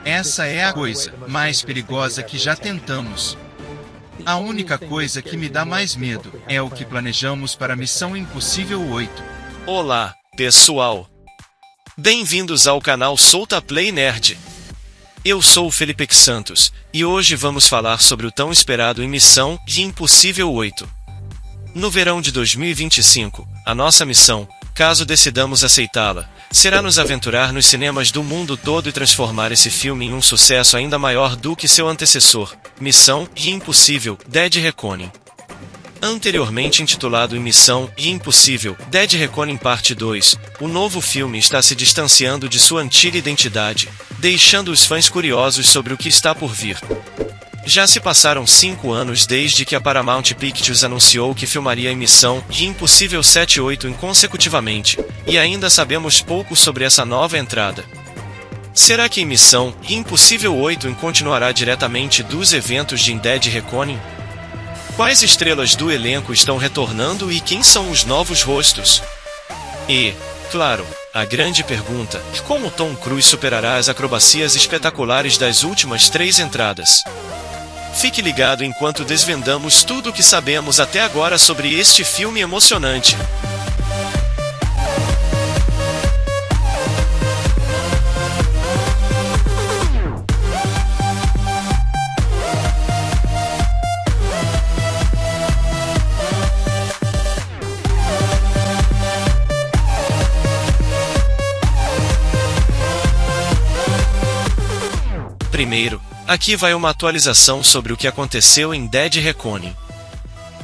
Essa é a coisa mais perigosa que já tentamos. A única coisa que me dá mais medo é o que planejamos para Missão Impossível 8. Olá, pessoal! Bem-vindos ao canal Solta Play Nerd. Eu sou o Felipe Santos, e hoje vamos falar sobre o tão esperado Missão Impossível 8. No verão de 2025, a nossa missão, caso decidamos aceitá-la, será nos aventurar nos cinemas do mundo todo e transformar esse filme em um sucesso ainda maior do que seu antecessor, Missão Impossível Dead Reckoning. Anteriormente intitulado Missão Impossível Dead Reckoning Parte 2, o novo filme está se distanciando de sua antiga identidade, deixando os fãs curiosos sobre o que está por vir. Já se passaram 5 anos desde que a Paramount Pictures anunciou que filmaria Missão Impossível 7 e 8 consecutivamente, e ainda sabemos pouco sobre essa nova entrada. Será que Missão Impossível 8 continuará diretamente dos eventos de Dead Reckoning? Quais estrelas do elenco estão retornando e quem são os novos rostos? E, claro, a grande pergunta: como Tom Cruise superará as acrobacias espetaculares das últimas 3 entradas? Fique ligado enquanto desvendamos tudo o que sabemos até agora sobre este filme emocionante. Primeiro, aqui vai uma atualização sobre o que aconteceu em Dead Reckoning.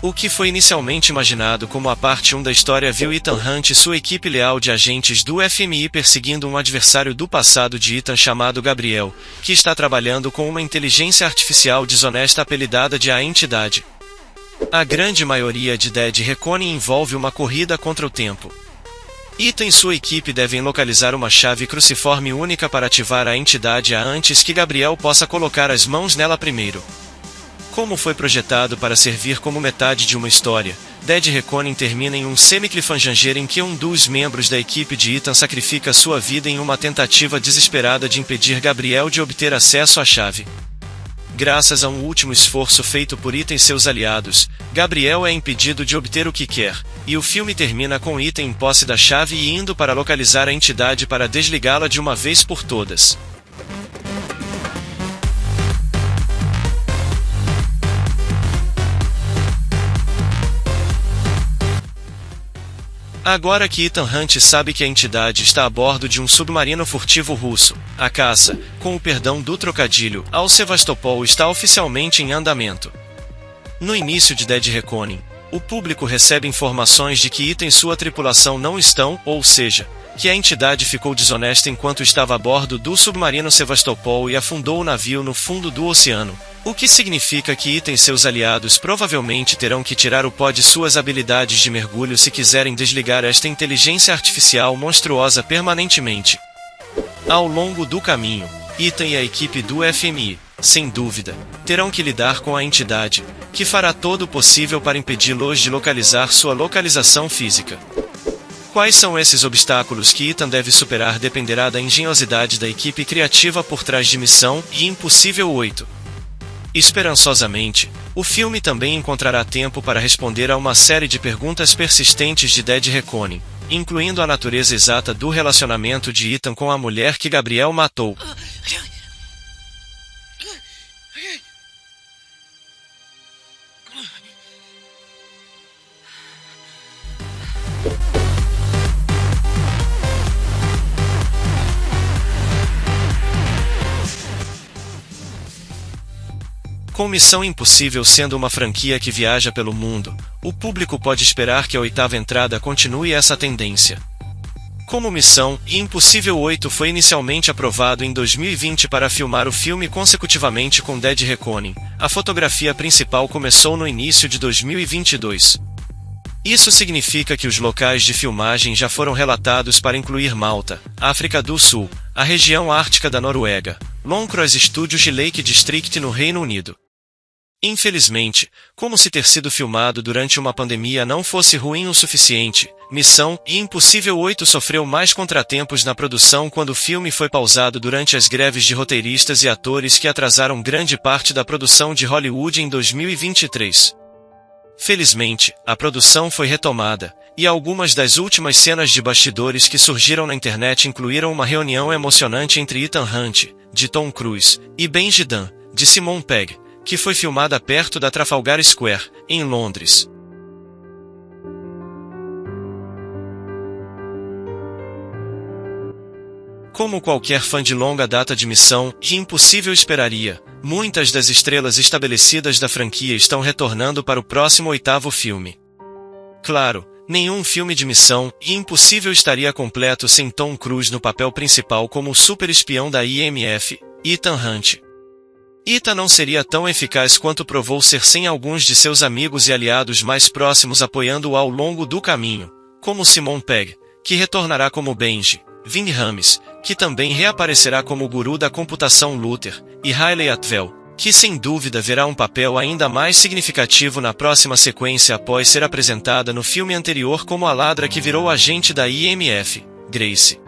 O que foi inicialmente imaginado como a parte 1 da história viu Ethan Hunt e sua equipe leal de agentes do FMI perseguindo um adversário do passado de Ethan chamado Gabriel, que está trabalhando com uma inteligência artificial desonesta apelidada de A Entidade. A grande maioria de Dead Reckoning envolve uma corrida contra o tempo. Ethan e sua equipe devem localizar uma chave cruciforme única para ativar a entidade antes que Gabriel possa colocar as mãos nela primeiro. Como foi projetado para servir como metade de uma história, Dead Reckoning termina em um semi-cliffhanger em que um dos membros da equipe de Ethan sacrifica sua vida em uma tentativa desesperada de impedir Gabriel de obter acesso à chave. Graças a um último esforço feito por Ethan e seus aliados, Gabriel é impedido de obter o que quer, e o filme termina com Ethan em posse da chave e indo para localizar a entidade para desligá-la de uma vez por todas. Agora que Ethan Hunt sabe que a entidade está a bordo de um submarino furtivo russo, a caça, com o perdão do trocadilho, ao Sevastopol está oficialmente em andamento. No início de Dead Reckoning, o público recebe informações de que Ethan e sua tripulação não estão, ou seja, que a entidade ficou desonesta enquanto estava a bordo do submarino Sevastopol e afundou o navio no fundo do oceano, o que significa que Ethan e seus aliados provavelmente terão que tirar o pó de suas habilidades de mergulho se quiserem desligar esta inteligência artificial monstruosa permanentemente. Ao longo do caminho, Ethan e a equipe do FMI, sem dúvida, terão que lidar com a entidade, que fará todo o possível para impedi-los de localizar sua localização física. Quais são esses obstáculos que Ethan deve superar dependerá da engenhosidade da equipe criativa por trás de Missão Impossível 8. Esperançosamente, o filme também encontrará tempo para responder a uma série de perguntas persistentes de Dead Reckoning, incluindo a natureza exata do relacionamento de Ethan com a mulher que Gabriel matou. Com Missão Impossível sendo uma franquia que viaja pelo mundo, o público pode esperar que a 8ª entrada continue essa tendência. Como Missão Impossível 8 foi inicialmente aprovado em 2020 para filmar o filme consecutivamente com Dead Reckoning, a fotografia principal começou no início de 2022. Isso significa que os locais de filmagem já foram relatados para incluir Malta, África do Sul, a região ártica da Noruega, Longcross Studios e Lake District no Reino Unido. Infelizmente, como se ter sido filmado durante uma pandemia não fosse ruim o suficiente, Missão Impossível 8 sofreu mais contratempos na produção quando o filme foi pausado durante as greves de roteiristas e atores que atrasaram grande parte da produção de Hollywood em 2023. Felizmente, a produção foi retomada, e algumas das últimas cenas de bastidores que surgiram na internet incluíram uma reunião emocionante entre Ethan Hunt, de Tom Cruise, e Benji Dunn, de Simon Pegg, que foi filmada perto da Trafalgar Square, em Londres. Como qualquer fã de longa data de Missão Impossível esperaria, muitas das estrelas estabelecidas da franquia estão retornando para o próximo 8º filme. Claro, nenhum filme de Missão Impossível estaria completo sem Tom Cruise no papel principal como o super espião da IMF, Ethan Hunt. Ethan não seria tão eficaz quanto provou ser sem alguns de seus amigos e aliados mais próximos apoiando-o ao longo do caminho, como Simon Pegg, que retornará como Benji, Ving Rhames, que também reaparecerá como o guru da computação Luther, e Hayley Atwell, que sem dúvida verá um papel ainda mais significativo na próxima sequência após ser apresentada no filme anterior como a ladra que virou agente da IMF, Grace.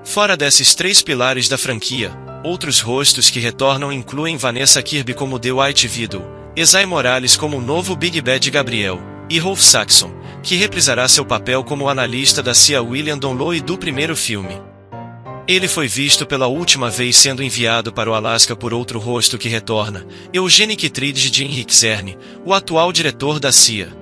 Fora desses 3 pilares da franquia, outros rostos que retornam incluem Vanessa Kirby como The White Widow, Esai Morales como o novo Big Bad Gabriel, e Rolf Saxon, que reprisará seu papel como analista da CIA William Donloe do primeiro filme. Ele foi visto pela última vez sendo enviado para o Alasca por outro rosto que retorna, Eugene Kittredge de Henrik Czerny, o atual diretor da CIA.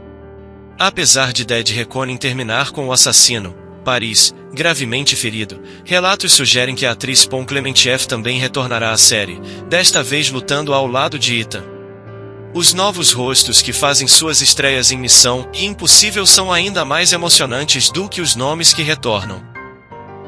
Apesar de Dead Reckoning terminar com o assassino, Paris, gravemente ferido, relatos sugerem que a atriz Pom Klementieff também retornará à série, desta vez lutando ao lado de Ethan. Os novos rostos que fazem suas estreias em Missão Impossível são ainda mais emocionantes do que os nomes que retornam.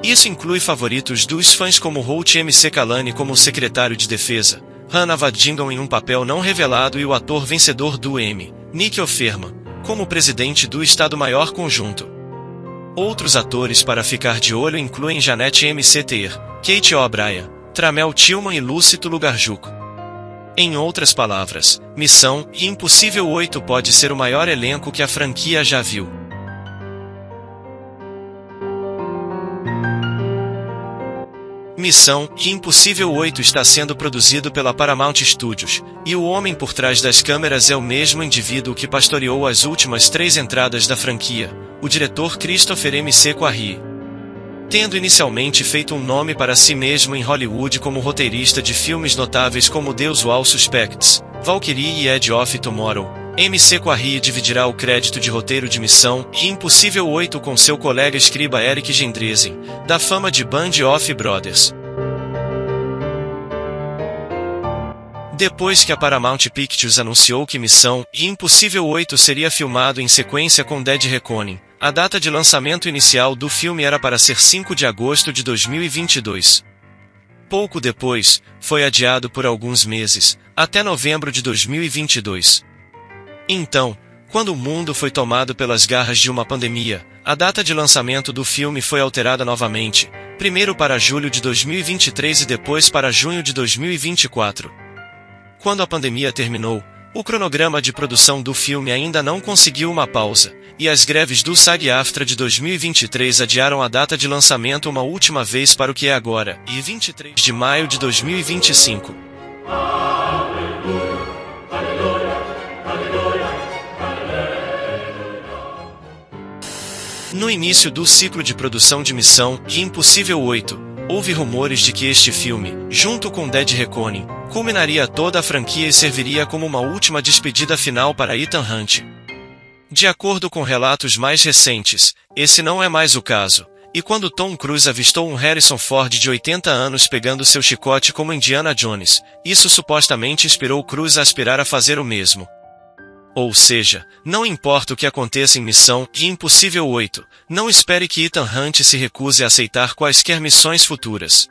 Isso inclui favoritos dos fãs como Holt MC Kalani como o secretário de defesa, Hannah Waddingham em um papel não revelado e o ator vencedor do Emmy, Nick Offerman, como presidente do Estado-Maior Conjunto. Outros atores para ficar de olho incluem Janette McTeer, Kate O'Brien, Tramel Tillman e Lucy Tulugarjuk. Em outras palavras, Missão Impossível 8 pode ser o maior elenco que a franquia já viu. Missão Impossível 8 está sendo produzido pela Paramount Studios, e o homem por trás das câmeras é o mesmo indivíduo que pastoreou as últimas 3 entradas da franquia, o diretor Christopher M. Quarry. Tendo inicialmente feito um nome para si mesmo em Hollywood como roteirista de filmes notáveis como The Usual Suspects, Valkyrie e Edge of Tomorrow, M.C. Quarry dividirá o crédito de roteiro de Missão Impossível 8 com seu colega escriba Eric Gendresen, da fama de Band of Brothers. Depois que a Paramount Pictures anunciou que Missão Impossível 8 seria filmado em sequência com Dead Reckoning, a data de lançamento inicial do filme era para ser 5 de agosto de 2022. Pouco depois, foi adiado por alguns meses, até novembro de 2022. Então, quando o mundo foi tomado pelas garras de uma pandemia, a data de lançamento do filme foi alterada novamente, primeiro para julho de 2023 e depois para junho de 2024. Quando a pandemia terminou, o cronograma de produção do filme ainda não conseguiu uma pausa, e as greves do SAG-AFTRA de 2023 adiaram a data de lançamento uma última vez para o que é agora, e 23 de maio de 2025. No início do ciclo de produção de Missão Impossível 8, houve rumores de que este filme, junto com Dead Reckoning, culminaria toda a franquia e serviria como uma última despedida final para Ethan Hunt. De acordo com relatos mais recentes, esse não é mais o caso, e quando Tom Cruise avistou um Harrison Ford de 80 anos pegando seu chicote como Indiana Jones, isso supostamente inspirou Cruise a aspirar a fazer o mesmo. Ou seja, não importa o que aconteça em Missão Impossível 8, não espere que Ethan Hunt se recuse a aceitar quaisquer missões futuras.